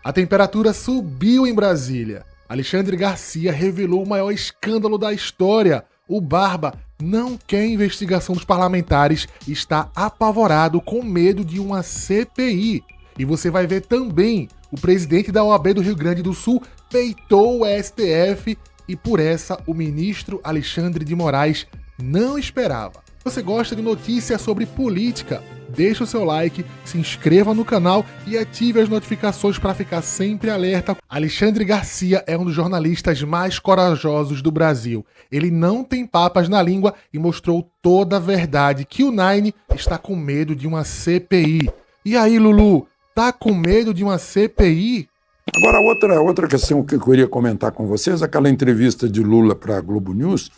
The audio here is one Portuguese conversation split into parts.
A temperatura subiu em Brasília. Alexandre Garcia revelou o maior escândalo da história. O Barba não quer investigação dos parlamentares e está apavorado com medo de uma CPI. E você vai ver também, o presidente da OAB do Rio Grande do Sul peitou o STF e por essa o ministro Alexandre de Moraes não esperava. Você gosta de notícias sobre política? Deixe o seu like, se inscreva no canal e ative as notificações para ficar sempre alerta. Alexandre Garcia é um dos jornalistas mais corajosos do Brasil. Ele não tem papas na língua e mostrou toda a verdade, que o Nine está com medo de uma CPI. E aí, Lulu, tá com medo de uma CPI? Agora, outra questão que eu queria comentar com vocês, aquela entrevista de Lula para a Globo News,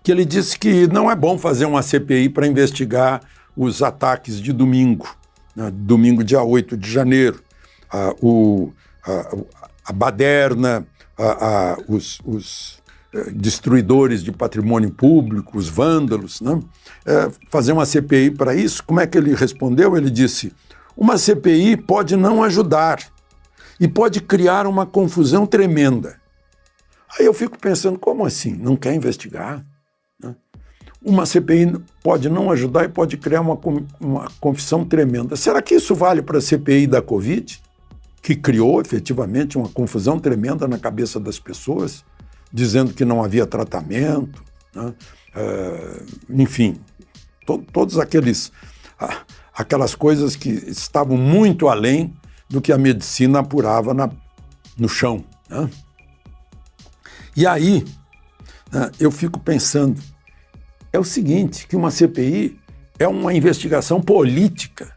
que ele disse que não é bom fazer uma CPI para investigar os ataques de domingo, né? Domingo, dia 8 de janeiro, a baderna, os destruidores de patrimônio público, os vândalos, né? Fazer uma CPI para isso. Como é que ele respondeu? Ele disse: uma CPI pode não ajudar e pode criar uma confusão tremenda. Aí eu fico pensando, como assim? Não quer investigar? Uma CPI pode não ajudar e pode criar uma confusão tremenda. Será que isso vale para a CPI da Covid, que criou efetivamente uma confusão tremenda na cabeça das pessoas, dizendo que não havia tratamento, né? Enfim, todos aquelas coisas que estavam muito além do que a medicina apurava no chão, né? E aí, né, eu fico pensando, é o seguinte, que uma CPI é uma investigação política.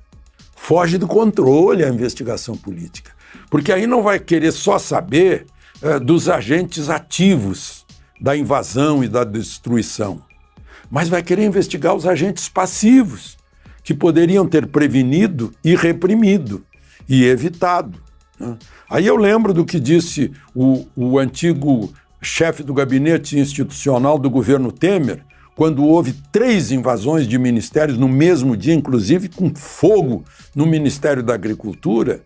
Foge do controle a investigação política. Porque aí não vai querer só saber dos agentes ativos da invasão e da destruição, mas vai querer investigar os agentes passivos, que poderiam ter prevenido e reprimido e evitado, né? Aí eu lembro do que disse o antigo chefe do gabinete institucional do governo Temer, quando houve 3 invasões de ministérios no mesmo dia, inclusive com fogo no Ministério da Agricultura,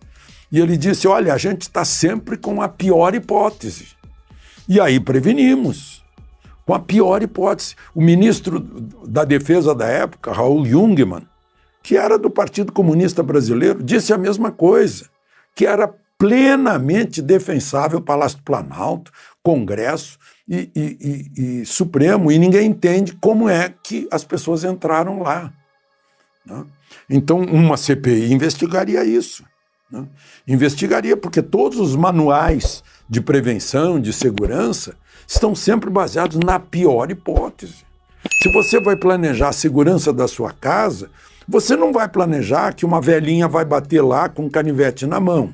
e ele disse: olha, a gente está sempre com a pior hipótese. E aí prevenimos, com a pior hipótese. O ministro da Defesa da época, Raul Jungmann, que era do Partido Comunista Brasileiro, disse a mesma coisa, que era plenamente defensável o Palácio do Planalto, Congresso e Supremo, e ninguém entende como é que as pessoas entraram lá, né? Então, uma CPI investigaria isso, né? Investigaria, porque todos os manuais de prevenção, de segurança, estão sempre baseados na pior hipótese. Se você vai planejar a segurança da sua casa, você não vai planejar que uma velhinha vai bater lá com um canivete na mão.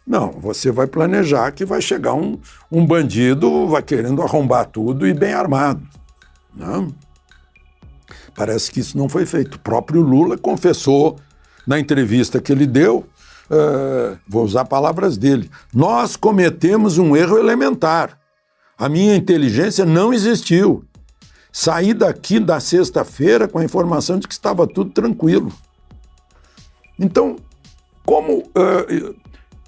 Não, você vai planejar que vai chegar um bandido, vai querendo arrombar tudo e bem armado, né? Parece que isso não foi feito. O próprio Lula confessou na entrevista que ele deu, vou usar palavras dele: nós cometemos um erro elementar. A minha inteligência não existiu. Saí daqui da sexta-feira com a informação de que estava tudo tranquilo. Então, como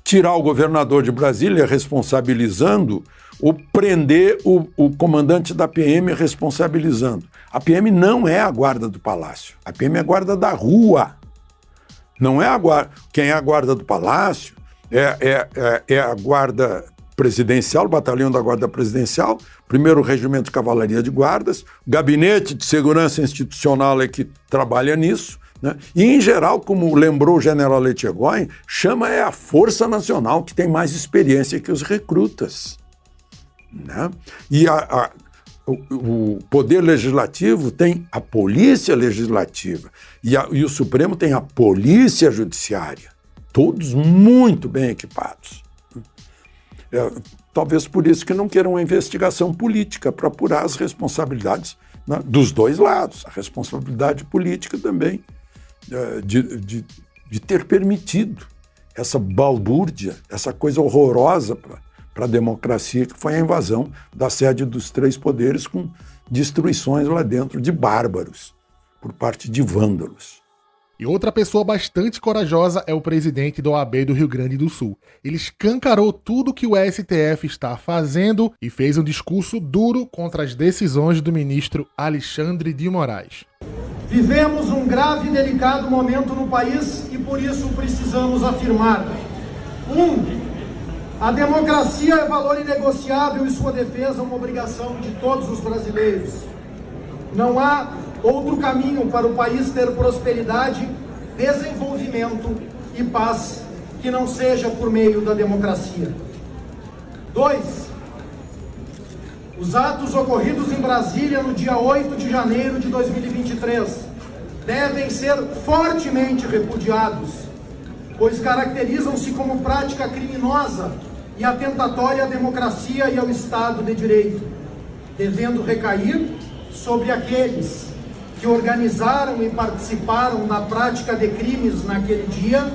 tirar o governador de Brasília responsabilizando, ou prender o comandante da PM responsabilizando? A PM não é a guarda do palácio, a PM é a guarda da rua. Não é a guarda. Quem é a guarda do palácio é a guarda presidencial, o batalhão da guarda presidencial, 1º Regimento de Cavalaria de Guardas, o Gabinete de Segurança Institucional é que trabalha nisso, né? E, em geral, como lembrou o general Etchegóin, chama a Força Nacional, que tem mais experiência que os recrutas, né? E o Poder Legislativo tem a Polícia Legislativa e o Supremo tem a Polícia Judiciária, todos muito bem equipados. Talvez por isso que não queiram uma investigação política para apurar as responsabilidades, né, dos dois lados, a responsabilidade política também de ter permitido essa balbúrdia, essa coisa horrorosa para a democracia, que foi a invasão da sede dos 3 poderes, com destruições lá dentro de bárbaros, por parte de vândalos. E outra pessoa bastante corajosa é o presidente da OAB do Rio Grande do Sul. Ele escancarou tudo que o STF está fazendo e fez um discurso duro contra as decisões do ministro Alexandre de Moraes. Vivemos um grave e delicado momento no país e por isso precisamos afirmar: 1. A democracia é valor inegociável e sua defesa é uma obrigação de todos os brasileiros. Não há outro caminho para o país ter prosperidade, desenvolvimento e paz que não seja por meio da democracia. 2. Os atos ocorridos em Brasília no dia 8 de janeiro de 2023 devem ser fortemente repudiados, pois caracterizam-se como prática criminosa e atentatória à democracia e ao Estado de Direito, devendo recair sobre aqueles que organizaram e participaram na prática de crimes naquele dia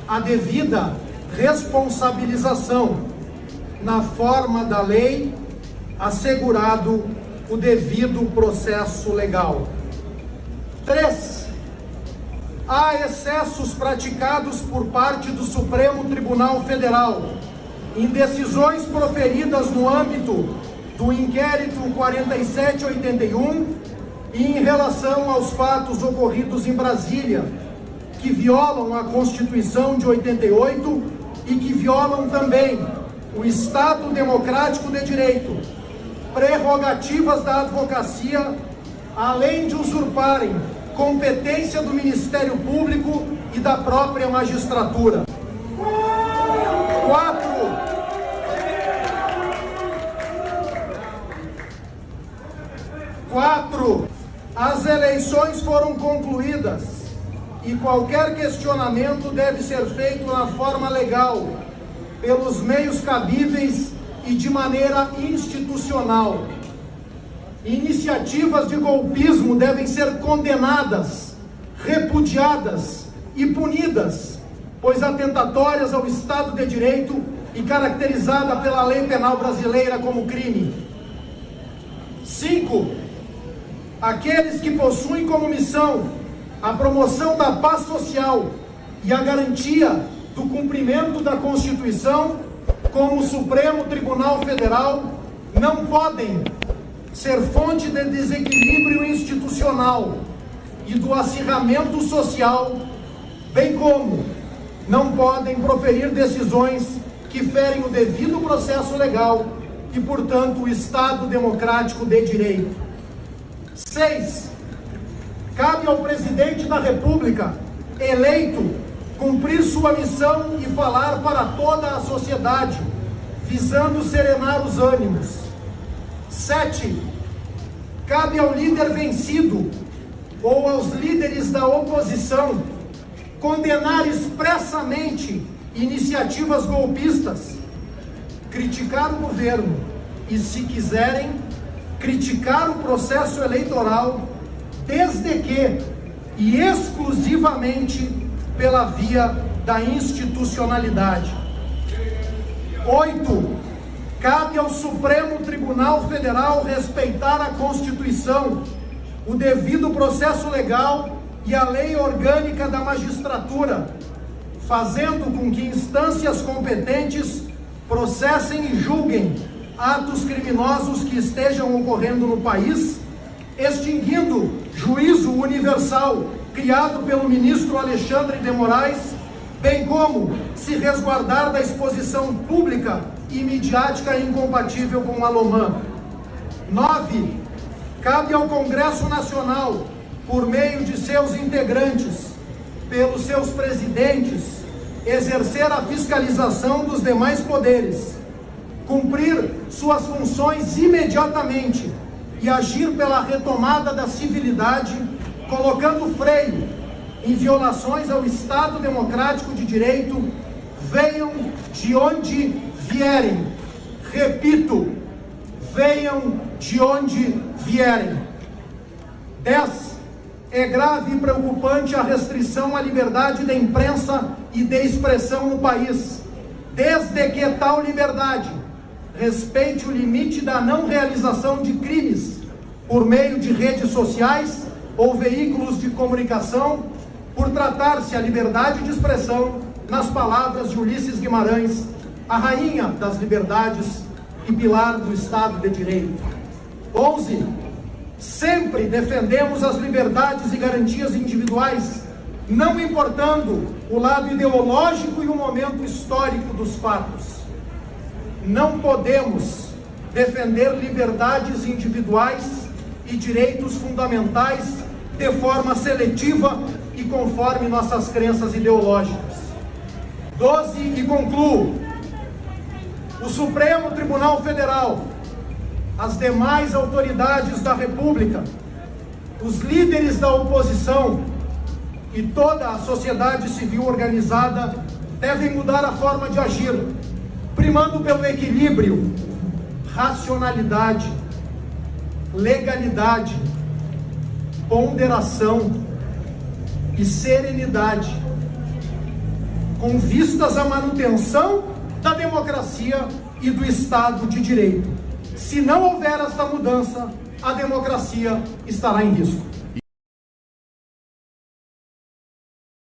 a devida responsabilização na forma da lei, assegurado o devido processo legal. 3. Há excessos praticados por parte do Supremo Tribunal Federal em decisões proferidas no âmbito do inquérito 4781 e em relação aos fatos ocorridos em Brasília, que violam a Constituição de 88 e que violam também o Estado Democrático de Direito, prerrogativas da advocacia, além de usurparem competência do Ministério Público e da própria magistratura. 4. As eleições foram concluídas e qualquer questionamento deve ser feito na forma legal, pelos meios cabíveis e de maneira institucional. Iniciativas de golpismo devem ser condenadas, repudiadas e punidas, pois atentatórias ao Estado de Direito e caracterizada pela lei penal brasileira como crime. 5. Aqueles que possuem como missão a promoção da paz social e a garantia do cumprimento da Constituição, como o Supremo Tribunal Federal, não podem ser fonte de desequilíbrio institucional e do acirramento social, bem como não podem proferir decisões que ferem o devido processo legal e, portanto, o Estado Democrático de Direito. 6. Cabe ao presidente da República, eleito, cumprir sua missão e falar para toda a sociedade, visando serenar os ânimos. 7. Cabe ao líder vencido ou aos líderes da oposição condenar expressamente iniciativas golpistas, criticar o governo e, se quiserem, criticar o processo eleitoral, desde que e exclusivamente pela via da institucionalidade. 8. Cabe ao Supremo Tribunal Federal respeitar a Constituição, o devido processo legal e a lei orgânica da magistratura, fazendo com que instâncias competentes processem e julguem atos criminosos que estejam ocorrendo no país, extinguindo juízo universal criado pelo ministro Alexandre de Moraes, bem como se resguardar da exposição pública e midiática incompatível com a LOMAN. 9. Cabe ao Congresso Nacional, por meio de seus integrantes, pelos seus presidentes, exercer a fiscalização dos demais poderes, cumprir suas funções imediatamente e agir pela retomada da civilidade, colocando freio em violações ao Estado Democrático de Direito, venham de onde vierem. Repito, venham de onde vierem. 10. É grave e preocupante a restrição à liberdade da imprensa e de expressão no país, desde que tal liberdade respeite o limite da não realização de crimes por meio de redes sociais ou veículos de comunicação, por tratar-se a liberdade de expressão, nas palavras de Ulisses Guimarães, a rainha das liberdades e pilar do Estado de Direito. 11. Sempre defendemos as liberdades e garantias individuais, não importando o lado ideológico e o momento histórico dos fatos. Não podemos defender liberdades individuais e direitos fundamentais de forma seletiva e conforme nossas crenças ideológicas. 12. E concluo. O Supremo Tribunal Federal, as demais autoridades da República, os líderes da oposição e toda a sociedade civil organizada devem mudar a forma de agir, primando pelo equilíbrio, racionalidade, legalidade, ponderação e serenidade, com vistas à manutenção da democracia e do Estado de Direito. Se não houver esta mudança, a democracia estará em risco.